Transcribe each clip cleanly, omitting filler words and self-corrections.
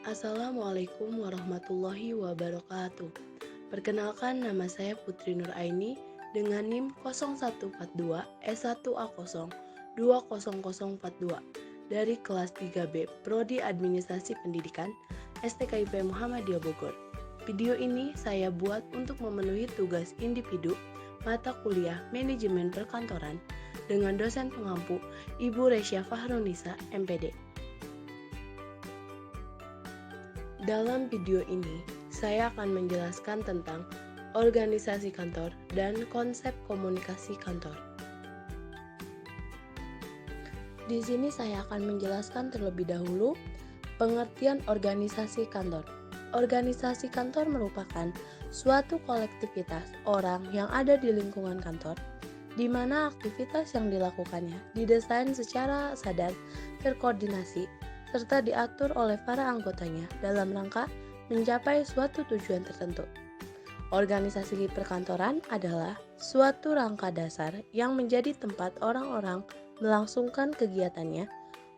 Assalamualaikum warahmatullahi wabarakatuh. Perkenalkan, nama saya Putri Nuraini dengan NIM 0142 S1A0 20042 dari kelas 3B Prodi Administrasi Pendidikan STKIP Muhammadiyah Bogor. Video ini saya buat untuk memenuhi tugas individu mata kuliah Manajemen Perkantoran dengan dosen pengampu Ibu Resya Fahrunisa, MPD. Dalam video ini, saya akan menjelaskan tentang organisasi kantor dan konsep komunikasi kantor. Di sini saya akan menjelaskan terlebih dahulu pengertian organisasi kantor. Organisasi kantor merupakan suatu kolektivitas orang yang ada di lingkungan kantor, di mana aktivitas yang dilakukannya didesain secara sadar, terkoordinasi, serta diatur oleh para anggotanya dalam rangka mencapai suatu tujuan tertentu. Organisasi perkantoran adalah suatu rangka dasar yang menjadi tempat orang-orang melangsungkan kegiatannya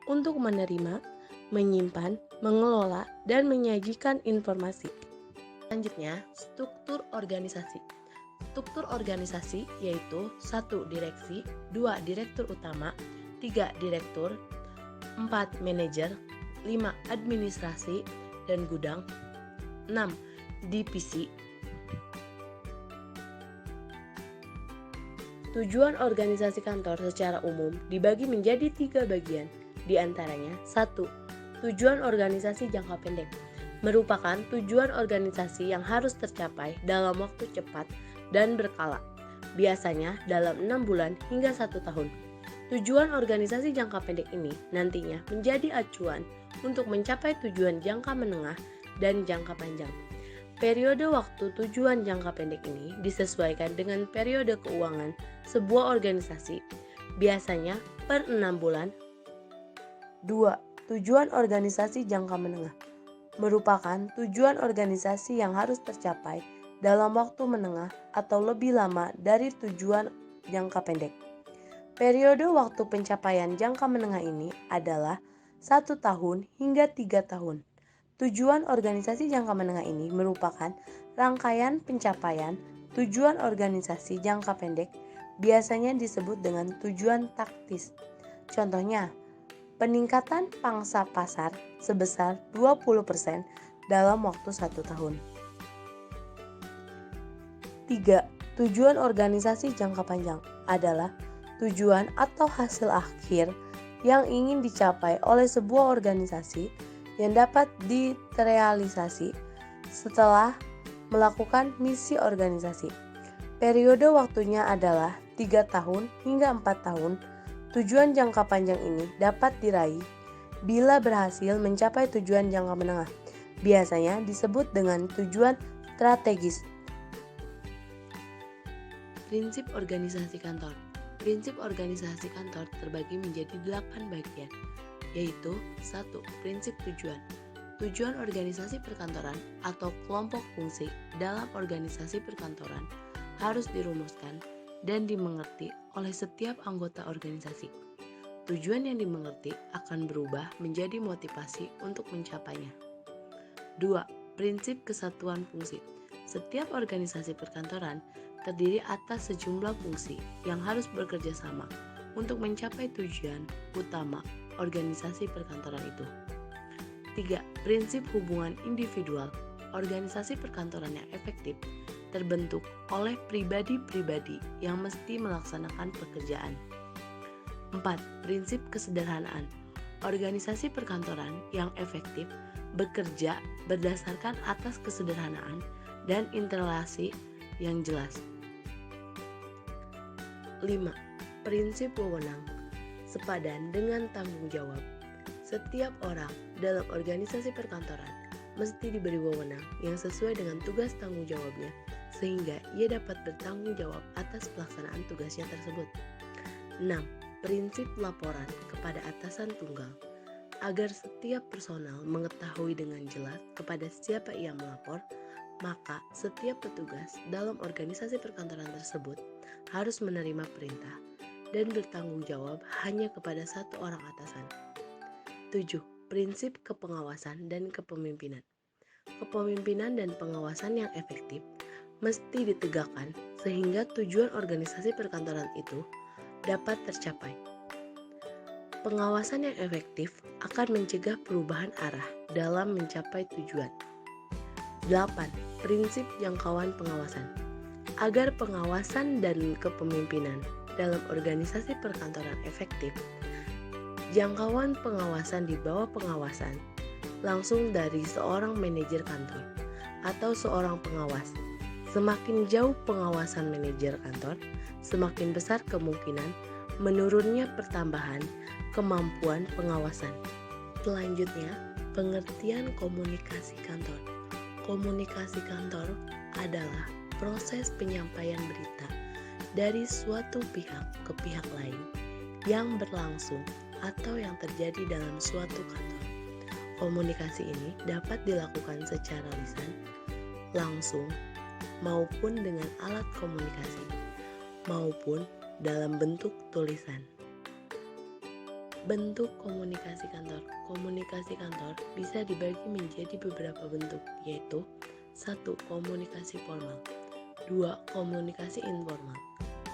untuk menerima, menyimpan, mengelola, dan menyajikan informasi. Selanjutnya, struktur organisasi. Struktur organisasi yaitu 1. Direksi, 2. Direktur utama, 3. Direktur, 4. Manajer, 5. Administrasi dan gudang, 6. Divisi. Tujuan organisasi kantor secara umum dibagi menjadi 3 bagian, di antaranya 1. Tujuan organisasi jangka pendek merupakan tujuan organisasi yang harus tercapai dalam waktu cepat dan berkala, biasanya dalam 6 bulan hingga 1 tahun. Tujuan organisasi jangka pendek ini nantinya menjadi acuan untuk mencapai tujuan jangka menengah dan jangka panjang. Periode waktu tujuan jangka pendek ini disesuaikan dengan periode keuangan sebuah organisasi, biasanya per 6 bulan. 2. Tujuan organisasi jangka menengah merupakan tujuan organisasi yang harus tercapai dalam waktu menengah atau lebih lama dari tujuan jangka pendek. Periode waktu pencapaian jangka menengah ini adalah 1 tahun hingga 3 tahun. Tujuan organisasi jangka menengah ini merupakan rangkaian pencapaian tujuan organisasi jangka pendek, biasanya disebut dengan tujuan taktis. Contohnya, peningkatan pangsa pasar sebesar 20% dalam waktu 1 tahun. 3. Tujuan organisasi jangka panjang adalah tujuan atau hasil akhir yang ingin dicapai oleh sebuah organisasi yang dapat direalisasi setelah melakukan misi organisasi. Periode waktunya adalah 3 tahun hingga 4 tahun. Tujuan jangka panjang ini dapat diraih bila berhasil mencapai tujuan jangka menengah. Biasanya disebut dengan tujuan strategis. Prinsip organisasi kantor. Prinsip organisasi kantor terbagi menjadi 8 bagian, yaitu 1. Prinsip tujuan. Tujuan organisasi perkantoran atau kelompok fungsi dalam organisasi perkantoran harus dirumuskan dan dimengerti oleh setiap anggota organisasi. Tujuan yang dimengerti akan berubah menjadi motivasi untuk mencapainya. 2. Prinsip kesatuan fungsi. Setiap organisasi perkantoran terdiri atas sejumlah fungsi yang harus bekerja sama untuk mencapai tujuan utama organisasi perkantoran itu. 3. Prinsip hubungan individual. Organisasi perkantoran yang efektif terbentuk oleh pribadi-pribadi yang mesti melaksanakan pekerjaan. 4. Prinsip kesederhanaan. Organisasi perkantoran yang efektif bekerja berdasarkan atas kesederhanaan dan interrelasi yang jelas. 5. Prinsip wewenang sepadan dengan tanggung jawab. Setiap orang dalam organisasi perkantoran mesti diberi wewenang yang sesuai dengan tugas tanggung jawabnya, sehingga ia dapat bertanggung jawab atas pelaksanaan tugasnya tersebut. 6. Prinsip laporan kepada atasan tunggal. Agar setiap personal mengetahui dengan jelas kepada siapa ia melapor, maka setiap petugas dalam organisasi perkantoran tersebut harus menerima perintah dan bertanggung jawab hanya kepada satu orang atasan. 7. prinsip kepengawasan dan kepemimpinan. Kepemimpinan dan pengawasan yang efektif mesti ditegakkan sehingga tujuan organisasi perkantoran itu dapat tercapai. Pengawasan yang efektif akan mencegah perubahan arah dalam mencapai tujuan. 8. Prinsip jangkauan pengawasan. Agar pengawasan dan kepemimpinan dalam organisasi perkantoran efektif, jangkauan pengawasan di bawah pengawasan langsung dari seorang manajer kantor atau seorang pengawas. Semakin jauh pengawasan manajer kantor, semakin besar kemungkinan menurunnya pertambahan kemampuan pengawasan. Selanjutnya, pengertian komunikasi kantor. Komunikasi kantor adalah proses penyampaian berita dari suatu pihak ke pihak lain yang berlangsung atau yang terjadi dalam suatu kantor. Komunikasi ini dapat dilakukan secara lisan, langsung, maupun dengan alat komunikasi, maupun dalam bentuk tulisan. Bentuk komunikasi kantor. Komunikasi kantor bisa dibagi menjadi beberapa bentuk, yaitu 1. Komunikasi formal, 2. Komunikasi informal,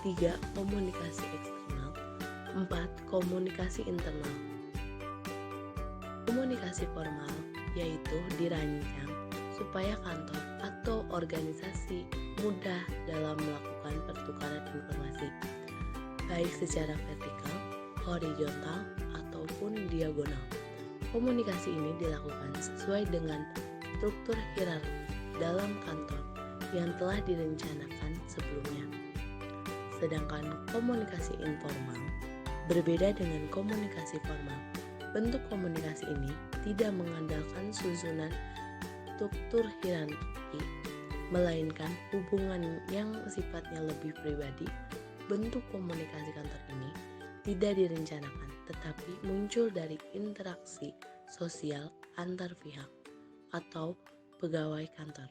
3. Komunikasi eksternal, 4. Komunikasi internal. Komunikasi formal yaitu dirancang supaya kantor atau organisasi mudah dalam melakukan pertukaran informasi, baik secara vertikal, horizontal, ataupun diagonal. Komunikasi ini dilakukan sesuai dengan struktur hierarki dalam kantor yang telah direncanakan sebelumnya. Sedangkan komunikasi informal berbeda dengan komunikasi formal. Bentuk komunikasi ini tidak mengandalkan susunan struktur hierarki, melainkan hubungan yang sifatnya lebih pribadi. Bentuk komunikasi kantor ini tidak direncanakan, tetapi muncul dari interaksi sosial antar pihak atau pegawai kantor.